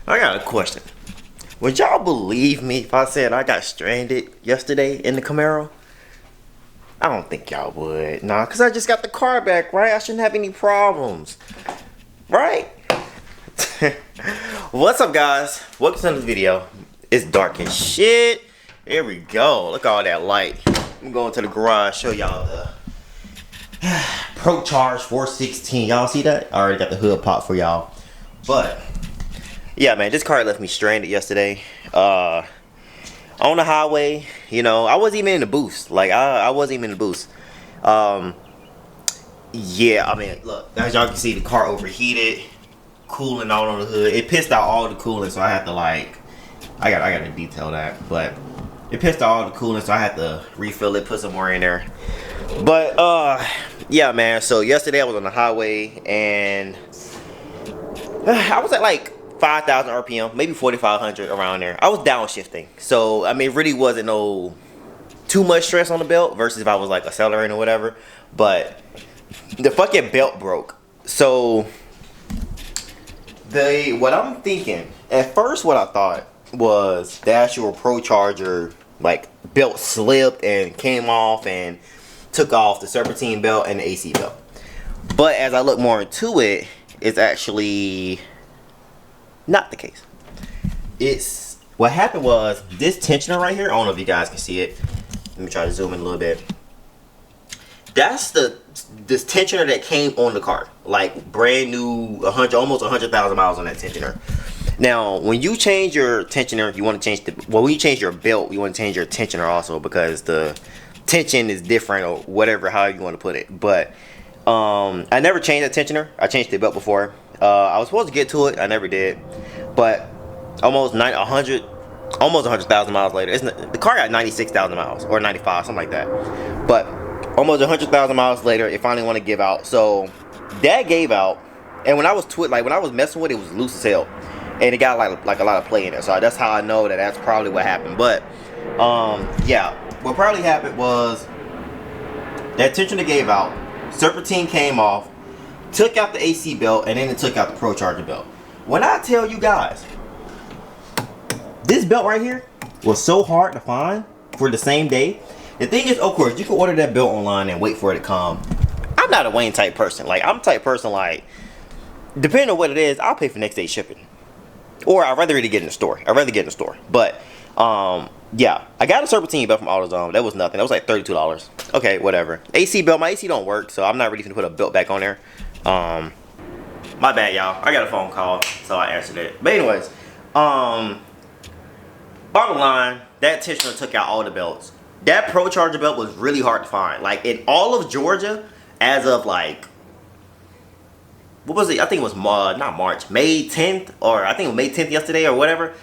I got a question. Would y'all believe me if I said I got stranded yesterday in the Camaro? I don't think y'all would. Nah, because I just got the car back, right? I shouldn't have any problems. Right? What's up, guys? Welcome to the video. It's dark as shit. Here we go. Look at all that light. I'm going to the garage, show y'all the Pro Charge 416. Y'all see that? I already got the hood pop for y'all. But yeah, man, this car left me stranded yesterday. On the highway, you know, I wasn't even in the boost. Like, I wasn't even in the boost. Yeah, I mean, look, as y'all can see, the car overheated, cooling out on the hood. It pissed out all the coolant, so I had to, like, I gotta detail that, but it pissed out all the coolant, so I had to refill it, put some more in there. But, yeah, man, so yesterday I was on the highway, and I was at, like, 5,000 RPM, maybe 4,500 around there. I was downshifting, so I mean, it really wasn't no too much stress on the belt versus if I was like accelerating or whatever. But the fucking belt broke. So what I'm thinking at first, what I thought was the actual Pro Charger like belt slipped and came off and took off the serpentine belt and the AC belt. But as I look more into it, it's actually not the case. It's what happened was this tensioner right here. I don't know if you guys can see it. Let me try to zoom in a little bit. That's this tensioner that came on the car, like brand new, almost 100,000 miles on that tensioner. Now, when you change your tensioner, you want to change when you change your belt, you want to change your tensioner also because the tension is different or whatever, how you want to put it. But I never changed that tensioner. I changed the belt before. I was supposed to get to it. I never did. But almost 100,000 miles later, the car got 96,000 miles or 95, something like that. But almost 100,000 miles later, it finally want to give out. So that gave out, and when I was when I was messing with it, it was loose as hell, and it got like a lot of play in it. So that's how I know that's probably what happened. But yeah, what probably happened was that tensioner gave out, serpentine came off, took out the AC belt, and then it took out the Pro Charger belt. When I tell you guys, this belt right here was so hard to find for the same day. The thing is, of course, you can order that belt online and wait for it to come. I'm not a Wayne type person. Like, I'm the type person, like, depending on what it is, I'll pay for next day shipping. Or I'd rather really get in the store. But, yeah, I got a serpentine belt from AutoZone. That was nothing. That was like $32. Okay, whatever. AC belt, my AC don't work, so I'm not really gonna put a belt back on there. My bad, y'all. I got a phone call, so I answered it. But anyways, bottom line, that tensioner took out all the belts. That Pro Charger belt was really hard to find. Like, in all of Georgia, as of like, what was it? I think it was not March, May 10th, or I think it was May 10th yesterday or whatever.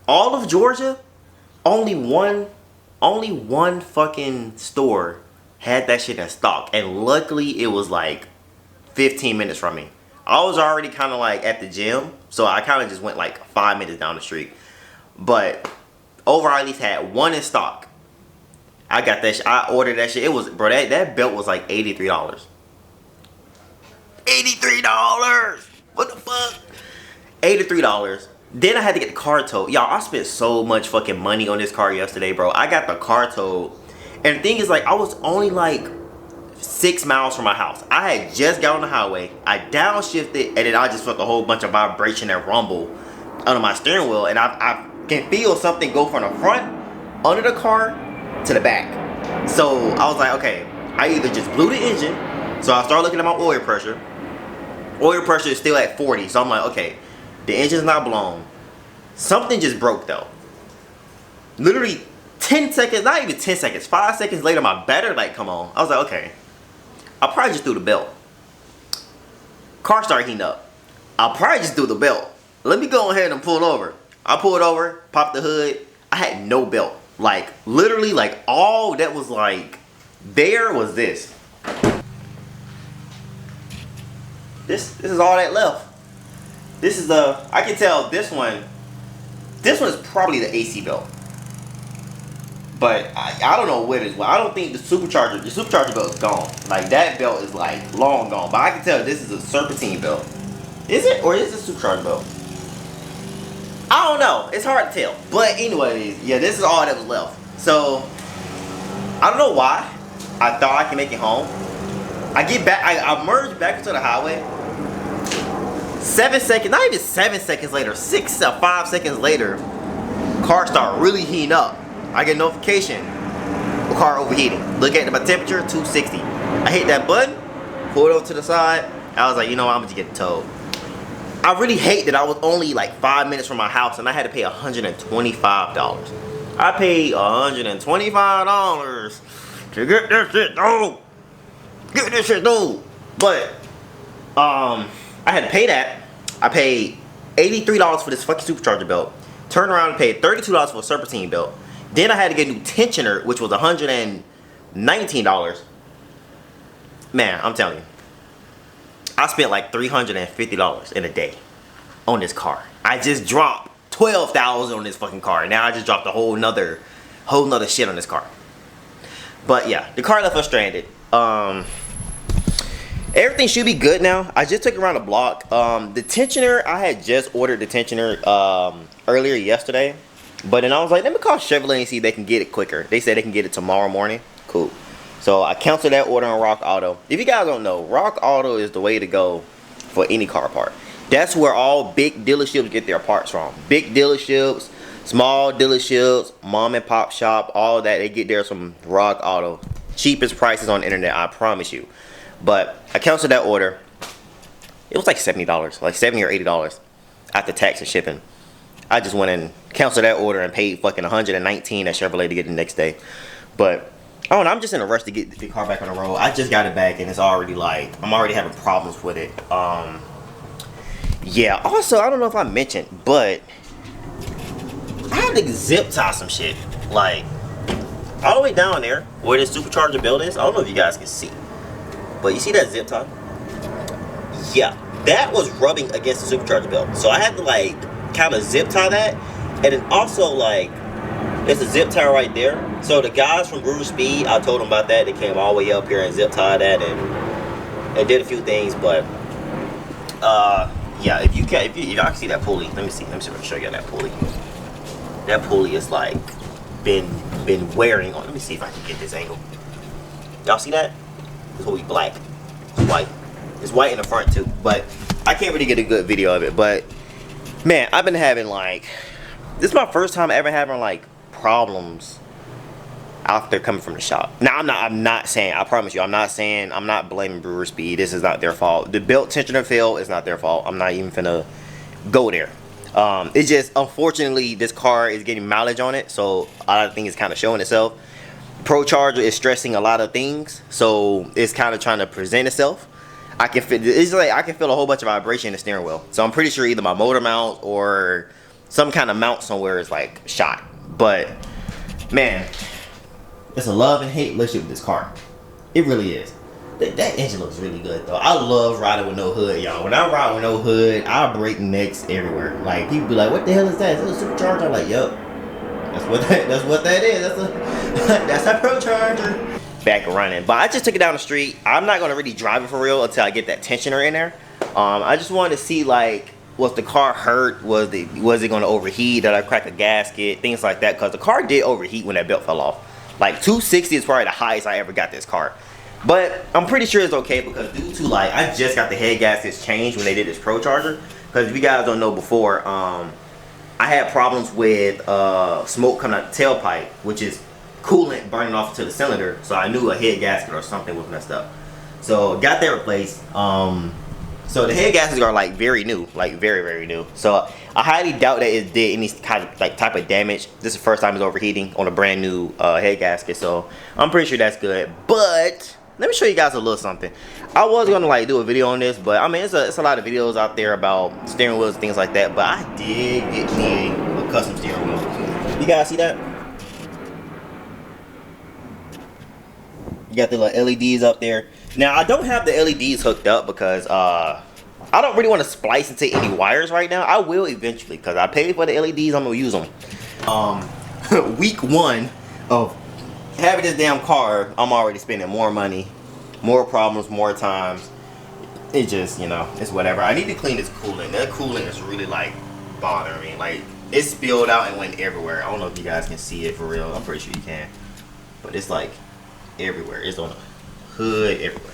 All of Georgia, only one fucking store had that shit in stock, and luckily it was like 15 minutes from me. I was already kind of like at the gym, so I kind of just went like 5 minutes down the street. But overall, I at least had one in stock. I got that shit. I ordered that shit. It was, bro, that belt was like $83. $83! What the fuck? $83. Then I had to get the car towed. Y'all, I spent so much fucking money on this car yesterday, bro. I got the car towed. And the thing is, like, I was only like 6 miles from my house. I had just got on the highway. I downshifted, and then I just felt a whole bunch of vibration and rumble under my steering wheel. And I can feel something go from the front, under the car, to the back. So I was like, okay, I either just blew the engine. So I started looking at my oil pressure. Oil pressure is still at 40. So I'm like, okay, the engine's not blown. Something just broke though. Literally 10 seconds, not even 10 seconds, 5 seconds later, my battery light come on. I was like, okay, I probably just threw the belt. Car started heating up. I probably just threw the belt. Let me go ahead and pull over. I pulled over, popped the hood. I had no belt. Like, literally, like, all that was, like, there was this. This is all that left. This is I can tell this one is probably the AC belt. But I don't know what it is. Well, I don't think the supercharger belt is gone. Like, that belt is, like, long gone. But I can tell this is a serpentine belt. Is it? Or is this a supercharger belt? I don't know. It's hard to tell. But anyways, yeah, this is all that was left. So I don't know why. I thought I can make it home. I get back. I merge back into the highway. 7 seconds, not even 7 seconds later, 5 seconds later, car start really heating up. I get a notification. The car overheating. Look at my temperature, 260. I hit that button, pulled over to the side. I was like, you know what, I'm gonna get towed. I really hate that I was only like 5 minutes from my house and I had to pay $125. I paid $125 to get this shit towed. Get this shit towed. But I had to pay that. I paid $83 for this fucking supercharger belt. Turned around and paid $32 for a serpentine belt. Then I had to get a new tensioner, which was $119. Man, I'm telling you, I spent like $350 in a day on this car. I just dropped $12,000 on this fucking car. Now I just dropped a whole nother shit on this car. But yeah, the car left us stranded. Everything should be good now. I just took it around the block. The tensioner, I had just ordered the tensioner earlier yesterday. But then I was like, let me call Chevrolet and see if they can get it quicker. They said they can get it tomorrow morning. Cool. So I canceled that order on Rock Auto. If you guys don't know, Rock Auto is the way to go for any car part. That's where all big dealerships get their parts from. Big dealerships, small dealerships, mom and pop shop, all that, they get theirs from Rock Auto. Cheapest prices on the internet, I promise you. But I canceled that order. It was like $70, like $70 or $80 after tax and shipping. I just went and canceled that order and paid fucking $119 at Chevrolet to get it the next day. But I don't know, I'm just in a rush to get the car back on the road. I just got it back and it's already like, I'm already having problems with it. Yeah, also, I don't know if I mentioned, but I had to zip tie some shit. Like, all the way down there where this supercharger belt is. I don't know if you guys can see, but you see that zip tie? Yeah, that was rubbing against the supercharger belt. So I had to like kind of zip tie that. And then also like, there's a zip tie right there. So the guys from Brewer Speed, I told them about that. They came all the way up here and zip tied that and did a few things. But yeah, if y'all can see that pulley, let me see if I can show you that pulley. That pulley is like been wearing on. Let me see if I can get this angle. Y'all see that? This will be black. It's white. It's white in the front too, but I can't really get a good video of it. But man, I've been having like, this is my first time ever having like problems out there coming from the shop. Now I'm not saying, I promise you, I'm not blaming Brewer Speed. This is not their fault. The belt tensioner failed, it's not their fault. I'm not even finna go there. It's just, unfortunately, this car is getting mileage on it, so a lot of things is kind of showing itself. Pro Charger is stressing a lot of things, so it's kind of trying to present itself. I can feel, it's like I can feel a whole bunch of vibration in the steering wheel. So I'm pretty sure either my motor mount or some kind of mount somewhere is like shot. But man, it's a love and hate relationship with this car. It really is. That engine looks really good though. I love riding with no hood, y'all. When I ride with no hood, I break necks everywhere. Like people be like, "What the hell is that? Is that a supercharger?" I'm like, "Yup, that's what that is. That's a Pro Charger." Back running, but I just took it down the street. I'm not gonna really drive it for real until I get that tensioner in there. I just wanted to see like, was the car hurt? Was it gonna overheat? Did I crack a gasket? Things like that, because the car did overheat when that belt fell off. Like 260 is probably the highest I ever got this car. But I'm pretty sure it's okay because due to like, I just got the head gaskets changed when they did this Pro Charger. Because if you guys don't know before, I had problems with smoke coming out the tailpipe, which is coolant burning off to the cylinder. So I knew a head gasket or something was messed up. So got that replaced. So the head gaskets are like very new, like very, very new. So I highly doubt that it did any kind of like type of damage. This is the first time it's overheating on a brand new head gasket. So I'm pretty sure that's good. But let me show you guys a little something. I was gonna like do a video on this, but I mean it's a lot of videos out there about steering wheels and things like that. But I did get me a custom steering wheel. You guys see that? You got the like LEDs up there. Now I don't have the LEDs hooked up because I don't really want to splice into any wires right now. I will eventually because I paid for the LEDs. I'm gonna use them. Week one of having this damn car, I'm already spending more money, more problems, more times. It just, you know, it's whatever. I need to clean this coolant. That coolant is really like bothering me. Like, it spilled out and went everywhere. I don't know if you guys can see it for real. I'm pretty sure you can. But it's like everywhere. It's on the hood, everywhere.